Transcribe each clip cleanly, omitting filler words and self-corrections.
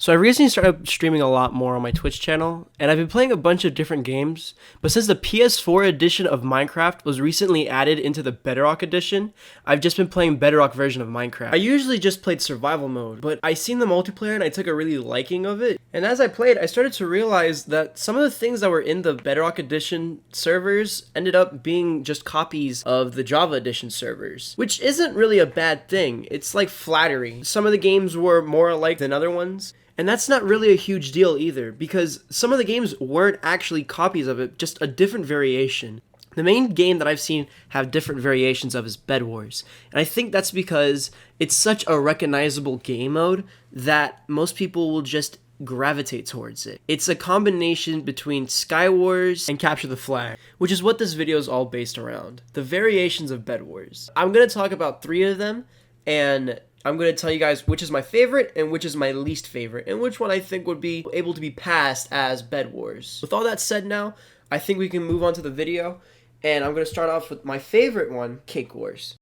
So I recently started streaming a lot more on my Twitch channel, and I've been playing a bunch of different games, but since the PS4 edition of Minecraft was recently added into the Bedrock edition, I've just been playing Bedrock version of Minecraft. I usually just played survival mode, but I seen the multiplayer and I took a really liking of it, and as I played, I started to realize that some of the things that were in the Bedrock edition servers ended up being just copies of the Java edition servers, which isn't really a bad thing. It's like flattery. Some of the games were more alike than other ones, and that's not really a huge deal either, because some of the games weren't actually copies of it, just a different variation. The main game that I've seen have different variations of is Bedwars, and I think that's because it's such a recognizable game mode that most people will just gravitate towards it. It's a combination between Skywars and Capture the Flag, which is what this video is all based around. The variations of Bedwars. I'm going to talk about 3 of them, and I'm going to tell you guys which is my favorite and which is my least favorite, and which one I think would be able to be passed as Bedwars. With all that said now, I think we can move on to the video, and I'm going to start off with my favorite one, Cake Wars.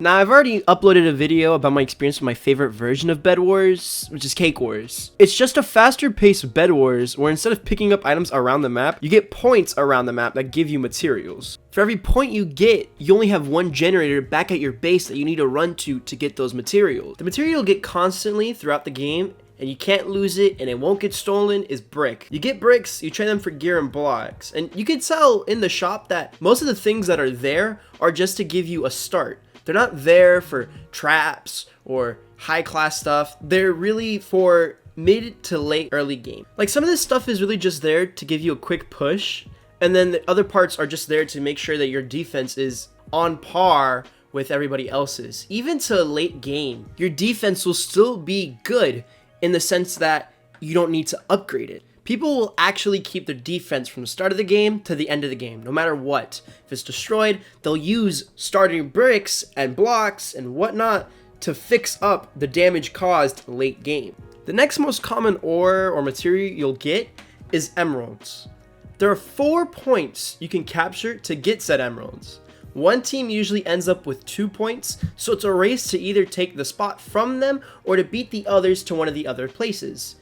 Now, I've already uploaded a video about my experience with my favorite version of Bed Wars, which is Cake Wars. It's just a faster paced Bed Wars where instead of picking up items around the map, you get points around the map that give you materials. For every point you get, you only have one generator back at your base that you need to run to get those materials. The material you'll get constantly throughout the game, and you can't lose it and it won't get stolen, is brick. You get bricks, you trade them for gear and blocks, and you can tell in the shop that most of the things that are there are just to give you a start. They're not there for traps or high class stuff. They're really for mid to late early game. Like, some of this stuff is really just there to give you a quick push, and then the other parts are just there to make sure that your defense is on par with everybody else's. Even to late game, your defense will still be good in the sense that you don't need to upgrade it. People will actually keep their defense from the start of the game to the end of the game, no matter what. If it's destroyed, they'll use starting bricks and blocks and whatnot to fix up the damage caused late game. The next most common ore or material you'll get is emeralds. There are 4 points you can capture to get said emeralds. One team usually ends up with 2 points, so it's a race to either take the spot from them or to beat the others to one of the other places.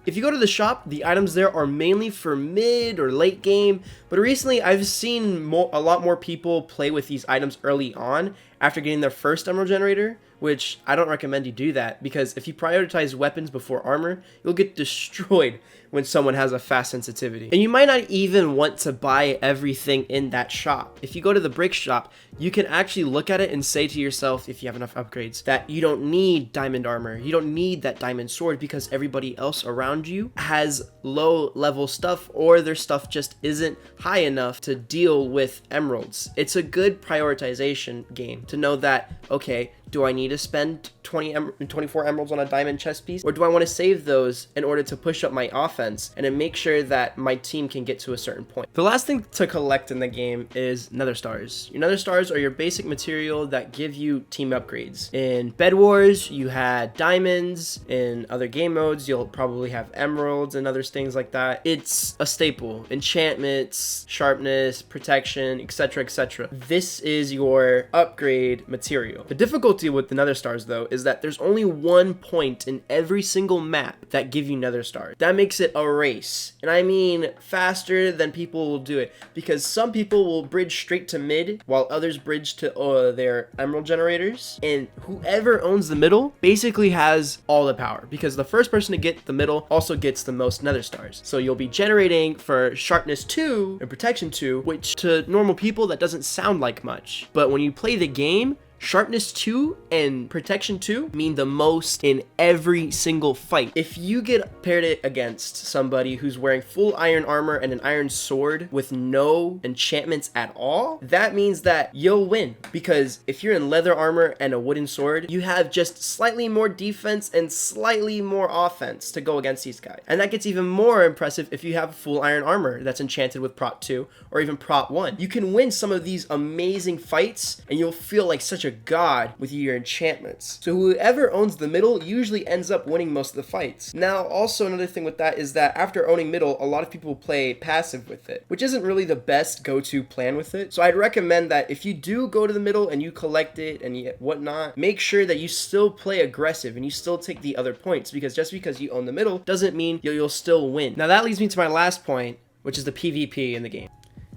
If you go to the shop, the items there are mainly for mid or late game, but recently I've seen a lot more people play with these items early on after getting their first emerald generator, which I don't recommend you do that, because if you prioritize weapons before armor, you'll get destroyed when someone has a fast sensitivity. And you might not even want to buy everything in that shop. If you go to the brick shop, you can actually look at it and say to yourself, if you have enough upgrades, that you don't need diamond armor, you don't need that diamond sword, because everybody else around you has low level stuff, or their stuff just isn't high enough to deal with emeralds. It's a good prioritization game to know that, okay, do I need to spend 24 emeralds on a diamond chest piece? Or do I want to save those in order to push up my offense and to make sure that my team can get to a certain point? The last thing to collect in the game is nether stars. Your nether stars are your basic material that give you team upgrades. In Bed Wars, you had diamonds. In other game modes, you'll probably have emeralds and other things like that. It's a staple. Enchantments, sharpness, protection, etc., etc. This is your upgrade material. The difficulty with the nether stars, though, is that there's only 1 point in every single map that give you nether stars. That makes it a race, and I mean faster than people will do it, because some people will bridge straight to mid while others bridge to their emerald generators, and whoever owns the middle basically has all the power, because the first person to get the middle also gets the most nether stars. So you'll be generating for sharpness 2 and protection 2, which to normal people that doesn't sound like much, but when you play the game, Sharpness 2 and Protection 2 mean the most in every single fight. If you get paired it against somebody who's wearing full iron armor and an iron sword with no enchantments at all, that means that you'll win. Because if you're in leather armor and a wooden sword, you have just slightly more defense and slightly more offense to go against these guys. And that gets even more impressive if you have full iron armor that's enchanted with Prot 2 or even Prot 1. You can win some of these amazing fights and you'll feel like such a a god with your enchantments. So whoever owns the middle usually ends up winning most of the fights. Now, also another thing with that is that after owning middle, a lot of people play passive with it, which isn't really the best go-to plan with it. So I'd recommend that if you do go to the middle and you collect it and whatnot, make sure that you still play aggressive and you still take the other points, because just because you own the middle doesn't mean you'll still win. Now that leads me to my last point, which is the PvP in the game.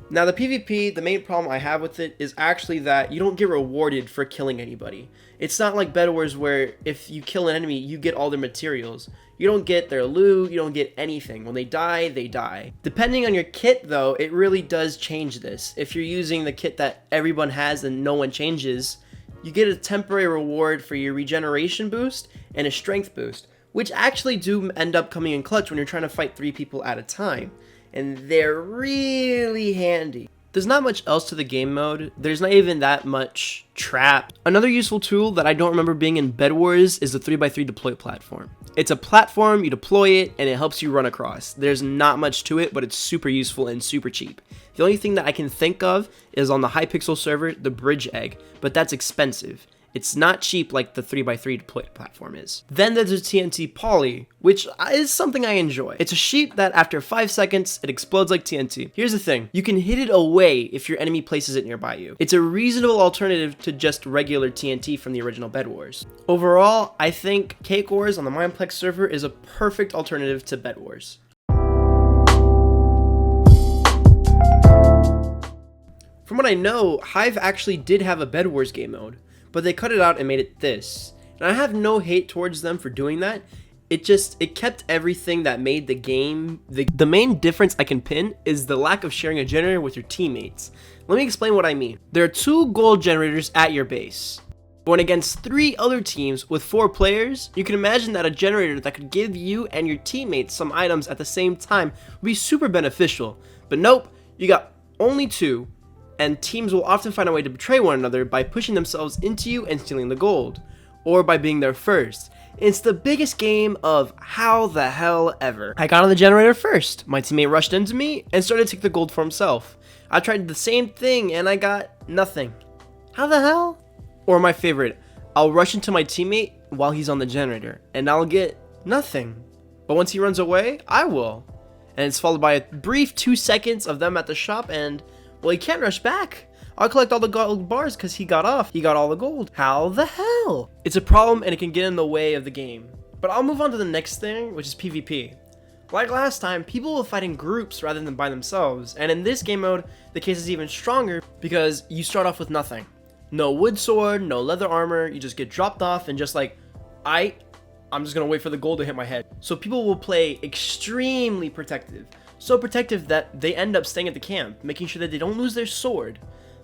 Now the PvP, the main problem I have with it is actually that you don't get rewarded for killing anybody. It's not like Bedwars where if you kill an enemy, you get all their materials. You don't get their loot, you don't get anything. When they die, they die. Depending on your kit though, it really does change this. If you're using the kit that everyone has and no one changes, you get a temporary reward for your regeneration boost and a strength boost, which actually do end up coming in clutch when you're trying to fight 3 people at a time. And they're really handy. There's not much else to the game mode. There's not even that much trap. Another useful tool that I don't remember being in Bedwars is the 3x3 deploy platform. It's a platform, you deploy it, and it helps you run across. There's not much to it, but it's super useful and super cheap. The only thing that I can think of is on the Hypixel server, the bridge egg, but that's expensive. It's not cheap like the 3x3 deploy platform is. Then there's a TNT poly, which is something I enjoy. It's a sheep that after 5 seconds, it explodes like TNT. Here's the thing, you can hit it away if your enemy places it nearby you. It's a reasonable alternative to just regular TNT from the original Bedwars. Overall, I think Cake Wars on the Mineplex server is a perfect alternative to Bedwars. From what I know, Hive actually did have a Bedwars game mode, but they cut it out and made it this. And I have no hate towards them for doing that. It kept everything that made the game. The main difference I can pin is the lack of sharing a generator with your teammates. Let me explain what I mean. There are 2 gold generators at your base. Going against 3 other teams with 4 players, you can imagine that a generator that could give you and your teammates some items at the same time would be super beneficial. But nope, you got only 2. And teams will often find a way to betray one another by pushing themselves into you and stealing the gold, or by being there first. It's the biggest game of how the hell ever. I got on the generator first, my teammate rushed into me and started to take the gold for himself. I tried the same thing and I got nothing. How the hell? Or my favorite, I'll rush into my teammate while he's on the generator and I'll get nothing. But once he runs away, I will. And it's followed by a brief 2 seconds of them at the shop and, well, he can't rush back. I'll collect all the gold bars because he got off. He got all the gold. How the hell? It's a problem and it can get in the way of the game. But I'll move on to the next thing, which is PvP. Like last time, people will fight in groups rather than by themselves. And in this game mode, the case is even stronger because you start off with nothing. No wood sword, no leather armor. You just get dropped off and just like, I'm just gonna wait for the gold to hit my head. So people will play extremely protective. So protective that they end up staying at the camp, making sure that they don't lose their sword.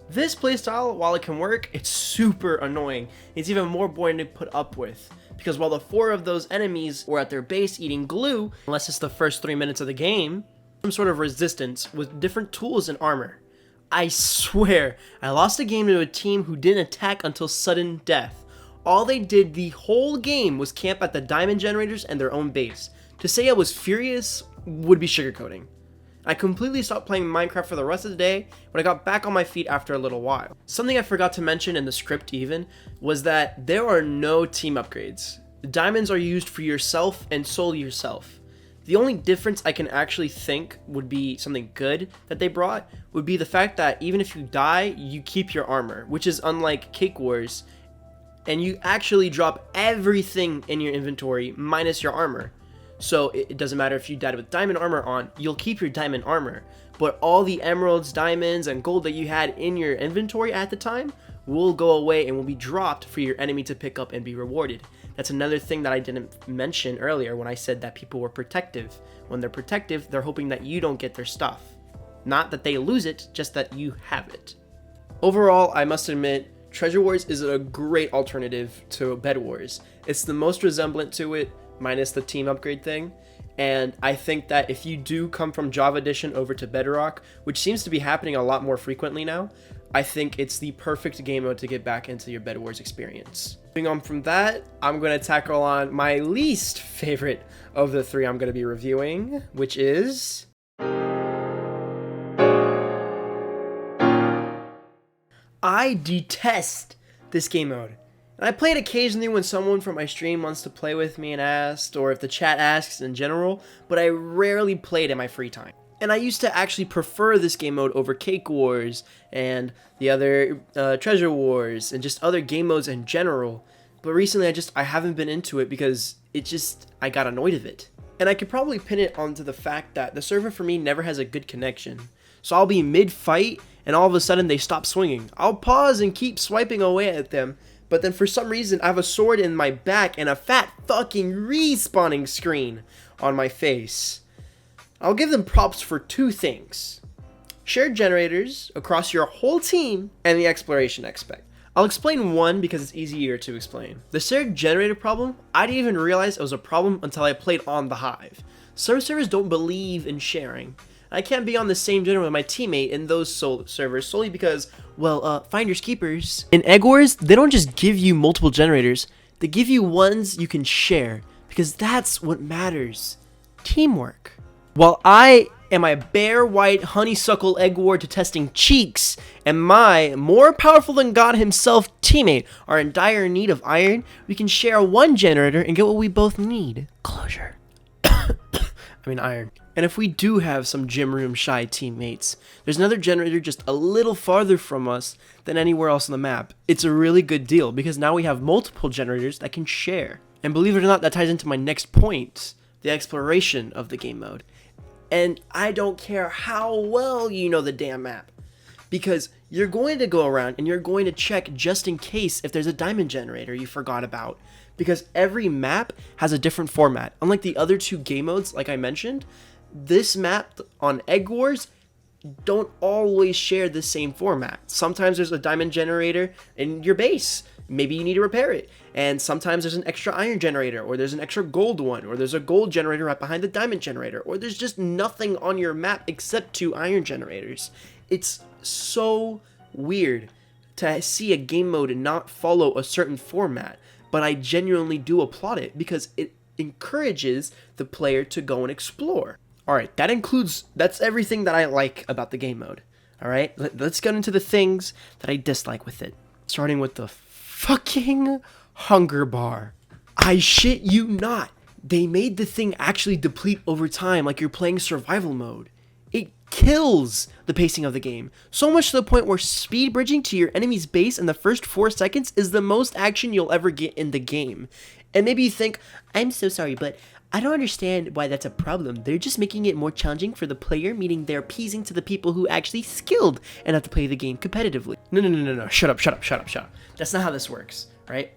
This playstyle, while it can work, it's super annoying. It's even more boring to put up with, because while the 4 of those enemies were at their base eating glue, unless it's the first 3 minutes of the game, some sort of resistance with different tools and armor. I swear, I lost a game to a team who didn't attack until sudden death. All they did the whole game was camp at the diamond generators and their own base. To say I was furious would be sugarcoating. I completely stopped playing Minecraft for the rest of the day when I got back on my feet after a little while. Something I forgot to mention in the script even was that there are no team upgrades. The diamonds are used for yourself and solely yourself. The only difference I can actually think would be something good that they brought would be the fact that even if you die, you keep your armor, which is unlike Cake Wars, and you actually drop everything in your inventory minus your armor. So it doesn't matter if you died with diamond armor on, you'll keep your diamond armor, but all the emeralds, diamonds, and gold that you had in your inventory at the time will go away and will be dropped for your enemy to pick up and be rewarded. That's another thing that I didn't mention earlier when I said that people were protective. When they're protective, they're hoping that you don't get their stuff. Not that they lose it, just that you have it. Overall, I must admit, Treasure Wars is a great alternative to Bed Wars. It's the most resemblant to it, minus the team upgrade thing, and I think that if you do come from Java Edition over to Bedrock, which seems to be happening a lot more frequently now, I think it's the perfect game mode to get back into your Bed Wars experience. Moving on from that, I'm going to tackle on my least favorite of the 3 I'm going to be reviewing, which is I detest this game mode. And I play it occasionally when someone from my stream wants to play with me and asked, or if the chat asks in general, but I rarely play it in my free time. And I used to actually prefer this game mode over Cake Wars and the other Treasure Wars and just other game modes in general. But recently I haven't been into it because I got annoyed of it. And I could probably pin it onto the fact that the server for me never has a good connection. So I'll be mid-fight and all of a sudden they stop swinging. I'll pause and keep swiping away at them, but then for some reason I have a sword in my back and a fat fucking respawning screen on my face. I'll give them props for two things: shared generators across your whole team and the exploration aspect. I'll explain one because it's easier to explain. The shared generator problem, I didn't even realize it was a problem until I played on the Hive. Some servers don't believe in sharing. I can't be on the same generator with my teammate in those servers solely because, well, finders keepers. In Egg Wars, they don't just give you multiple generators, they give you ones you can share, because that's what matters. Teamwork. While I and my bare white honeysuckle egg ward to testing cheeks and my more powerful than God himself teammate are in dire need of iron, we can share one generator and get what we both need: closure. Iron. And if we do have some gym room shy teammates, there's another generator just a little farther from us than anywhere else on the map. It's a really good deal because now we have multiple generators that can share. And believe it or not, that ties into my next point: the exploration of the game mode. And I don't care how well you know the damn map, because you're going to go around and you're going to check just in case if there's a diamond generator you forgot about, because every map has a different format. Unlike the other two game modes, like I mentioned, this map on Egg Wars don't always share the same format. Sometimes there's a diamond generator in your base. Maybe you need to repair it. And sometimes there's an extra iron generator, or there's an extra gold one, or there's a gold generator right behind the diamond generator, or there's just nothing on your map except 2 iron generators. It's so weird to see a game mode not follow a certain format, but I genuinely do applaud it because it encourages the player to go and explore. Alright, that's everything that I like about the game mode. Alright, let's get into the things that I dislike with it. Starting with the fucking hunger bar. I shit you not. They made the thing actually deplete over time like you're playing survival mode. It kills the pacing of the game. So much to the point where speed bridging to your enemy's base in the first 4 seconds is the most action you'll ever get in the game. And maybe you think, I'm so sorry, but I don't understand why that's a problem. They're just making it more challenging for the player, meaning they're appeasing to the people who actually skilled and have to play the game competitively. No. Shut up. That's not how this works, right?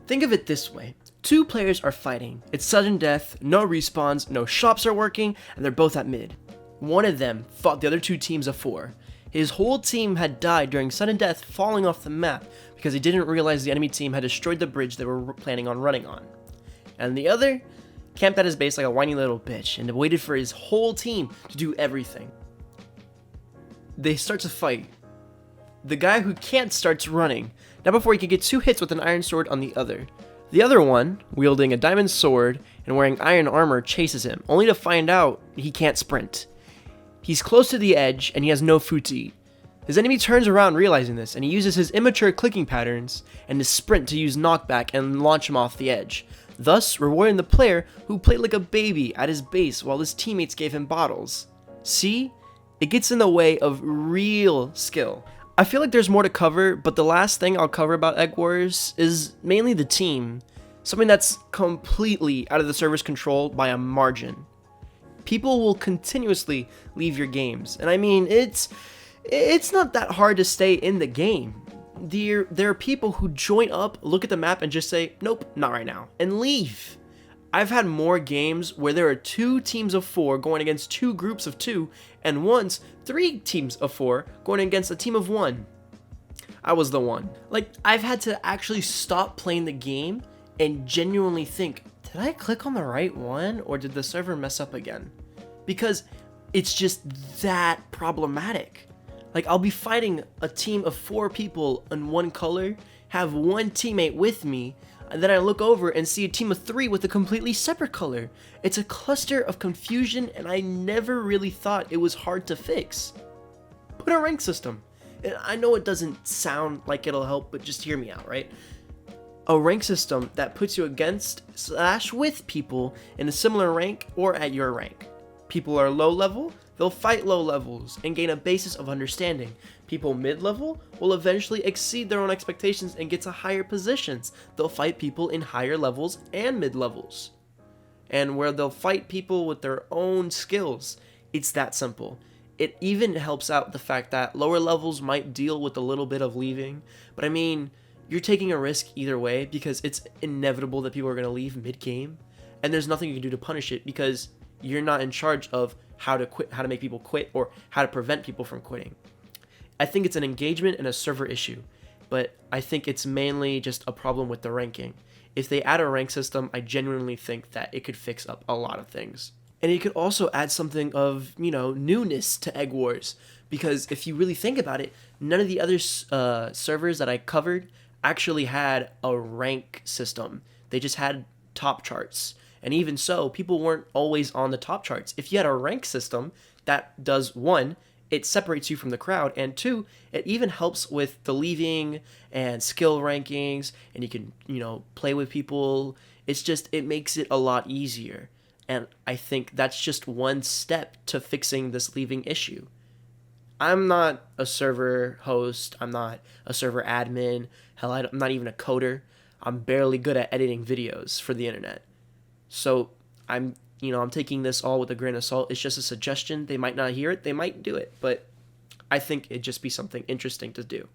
Think of it this way. 2 players are fighting. It's sudden death, no respawns, no shops are working, and they're both at mid. One of them fought the other 2 teams of 4. His whole team had died during sudden death falling off the map because he didn't realize the enemy team had destroyed the bridge they were planning on running on. And the other camped at his base like a whiny little bitch and waited for his whole team to do everything. They start to fight. The guy who can't starts running, not before he can get 2 hits with an iron sword on the other. The other one, wielding a diamond sword and wearing iron armor, chases him, only to find out he can't sprint. He's close to the edge and he has no food to eat. His enemy turns around realizing this, and he uses his immature clicking patterns and his sprint to use knockback and launch him off the edge, thus rewarding the player who played like a baby at his base while his teammates gave him bottles. See? It gets in the way of real skill. I feel like there's more to cover, but the last thing I'll cover about Egg Wars is mainly the team. Something that's completely out of the server's control by a margin. People will continuously leave your games, and I mean, it's not that hard to stay in the game. There are people who join up, look at the map, and just say, nope, not right now, and leave. I've had more games where there are 2 teams of 4 going against 2 groups of 2, and once 3 teams of 4 going against a team of 1. I was the one. Like, I've had to actually stop playing the game and genuinely think, did I click on the right one, or did the server mess up again? Because it's just that problematic. Like, I'll be fighting a team of 4 people in one color, have 1 teammate with me, and then I look over and see a team of 3 with a completely separate color. It's a cluster of confusion, and I never really thought it was hard to fix. Put a rank system. And I know it doesn't sound like it'll help, but just hear me out, right? A rank system that puts you against / with people in a similar rank or at your rank. People are low level, they'll fight low levels and gain a basis of understanding. People mid level will eventually exceed their own expectations and get to higher positions. They'll fight people in higher levels and mid levels. And where they'll fight people with their own skills. It's that simple. It even helps out the fact that lower levels might deal with a little bit of leaving, but I mean, you're taking a risk either way because it's inevitable that people are going to leave mid-game, and there's nothing you can do to punish it because you're not in charge of how to quit, how to make people quit, or how to prevent people from quitting. I think it's an engagement and a server issue, but I think it's mainly just a problem with the ranking. If they add a rank system, I genuinely think that it could fix up a lot of things. And it could also add something of, newness to Egg Wars, because if you really think about it, none of the other servers that I covered actually had a rank system. They just had top charts. And even so, people weren't always on the top charts. If you had a rank system, that does, one, it separates you from the crowd, and two, it even helps with the leaving and skill rankings, and you can, play with people. It makes it a lot easier. And I think that's just one step to fixing this leaving issue. I'm not a server host. I'm not a server admin. Hell, I'm not even a coder. I'm barely good at editing videos for the internet. So I'm taking this all with a grain of salt. It's just a suggestion. They might not hear it. They might do it. But I think it'd just be something interesting to do.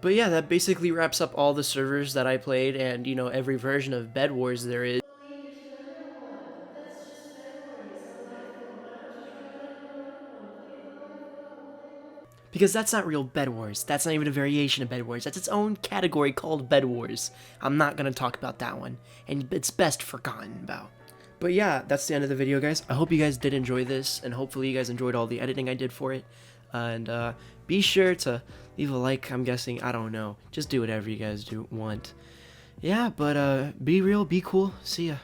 But yeah, that basically wraps up all the servers that I played and, every version of Bedwars there is. Believe there's another one. That's just Bedwars, a live mode. Why don't you try playing the live mode? Play the live mode. Because that's not real Bed Wars. That's not even a variation of Bed Wars. That's its own category called Bed Wars. I'm not going to talk about that one, and it's best forgotten about. But yeah, that's the end of the video, guys. I hope you guys did enjoy this, and hopefully you guys enjoyed all the editing I did for it. And be sure to leave a like, I'm guessing. I don't know. Just do whatever you guys want. Yeah, but be real, be cool. See ya.